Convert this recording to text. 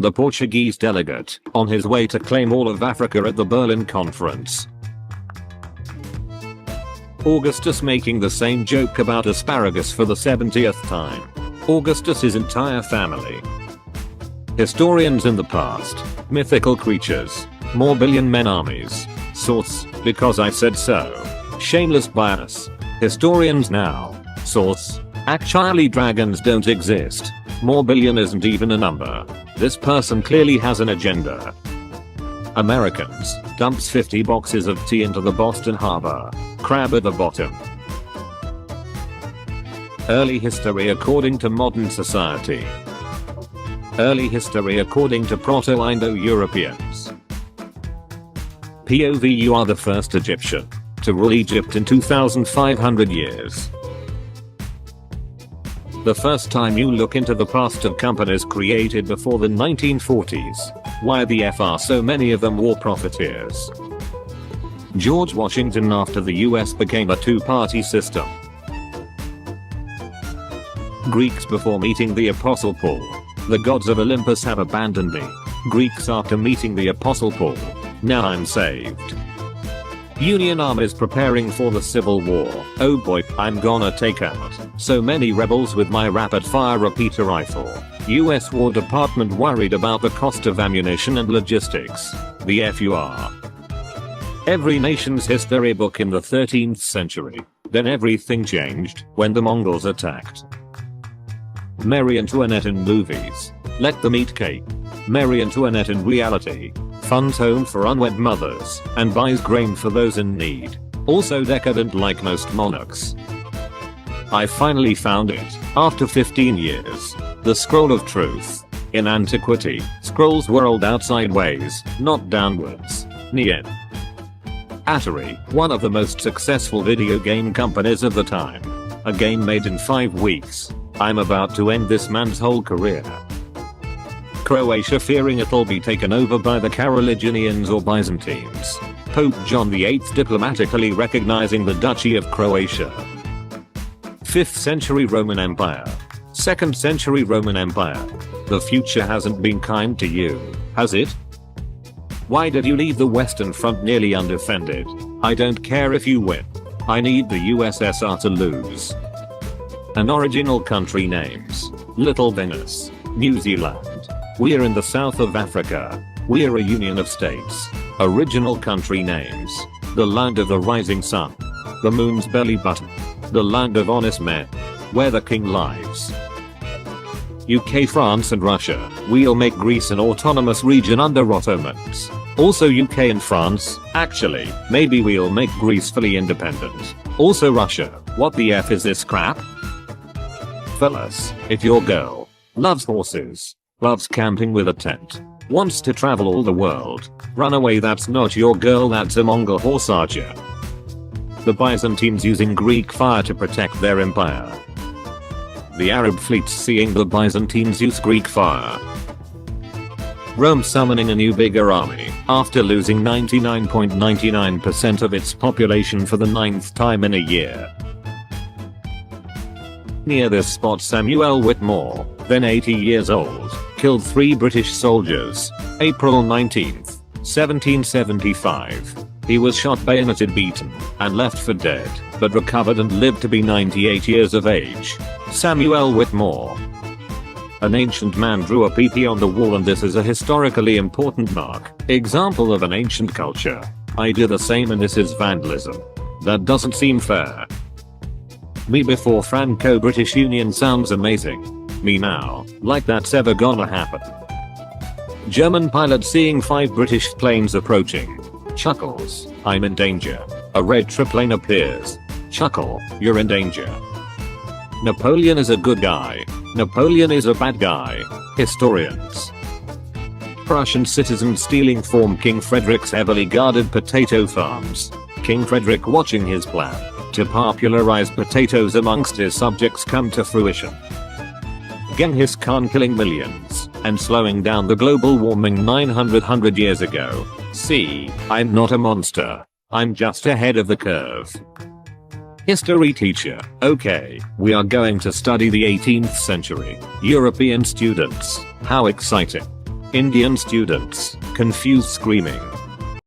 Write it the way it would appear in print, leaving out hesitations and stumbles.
The Portuguese delegate, on his way to claim all of Africa at the Berlin Conference. Augustus making the same joke about asparagus for the 70th time. Augustus's entire family. Historians in the past. Mythical creatures. More billion men armies. Source, because I said so. Shameless bias. Historians now. Source, actually dragons don't exist. More billion isn't even a number. This person clearly has an agenda. Americans, dumps 50 boxes of tea into the Boston Harbor. Crab at the bottom. Early history according to modern society. Early history according to Proto-Indo-Europeans. POV, you are the first Egyptian to rule Egypt in 2,500 years. The first time you look into the past of companies created before the 1940s. Why the F are so many of them war profiteers? George Washington after the US became a two-party system. Greeks before meeting the Apostle Paul. The gods of Olympus have abandoned me. Greeks after meeting the Apostle Paul. Now I'm saved. Union armies preparing for the Civil War. Oh boy, I'm gonna take out so many rebels with my rapid fire repeater rifle. US War Department worried about the cost of ammunition and logistics. The FUR. Every nation's history book in the 13th century. Then everything changed when the Mongols attacked. Marie Antoinette in movies. Let them eat cake. Marie Antoinette in reality. Funds home for unwed mothers and buys grain for those in need. Also decadent like most monarchs. I finally found it, after 15 years. The Scroll of Truth. In antiquity, scrolls were rolled out sideways, not downwards. Nien. Atari, one of the most successful video game companies of the time. A game made in 5 weeks. I'm about to end this man's whole career. Croatia fearing it'll be taken over by the Carolingians or Byzantines. Pope John VIII diplomatically recognizing the Duchy of Croatia. 5th century Roman Empire. 2nd century Roman Empire. The future hasn't been kind to you, has it? Why did you leave the Western Front nearly undefended? I don't care if you win. I need the USSR to lose. And original country names. Little Venus. New Zealand. We're in the south of Africa. We're a union of states. Original country names. The land of the rising sun. The moon's belly button. The land of honest men. Where the king lives. UK, France and Russia. We'll make Greece an autonomous region under Ottomans. Also UK and France. Actually, maybe we'll make Greece fully independent. Also Russia. What the F is this crap? Fellas, if your girl loves horses, loves camping with a tent, wants to travel all the world, run away, that's not your girl, that's a Mongol horse archer. The Byzantines using Greek fire to protect their empire. The Arab fleets seeing the Byzantines use Greek fire. Rome summoning a new bigger army after losing 99.99% of its population for the 9th time in a year. Near this spot Samuel Whitmore, then 80 years old, killed 3 British soldiers. April 19, 1775. He was shot, bayoneted, beaten, and left for dead, but recovered and lived to be 98 years of age. Samuel Whitmore. An ancient man drew a PP on the wall, and this is a historically important mark, example of an ancient culture. I do the same and this is vandalism. That doesn't seem fair. Me before Franco-British Union sounds amazing. Me now, like that's ever gonna happen. German pilot seeing 5 British planes approaching. Chuckles, I'm in danger. A red triplane appears. Chuckle, you're in danger. Napoleon is a good guy. Napoleon is a bad guy. Historians. Prussian citizens stealing from King Frederick's heavily guarded potato farms. King Frederick watching his plan to popularize potatoes amongst his subjects come to fruition. Genghis Khan killing millions and slowing down the global warming 900 years ago. See, I'm not a monster. I'm just ahead of the curve. History teacher. Okay, we are going to study the 18th century. European students. How exciting. Indian students, confused screaming.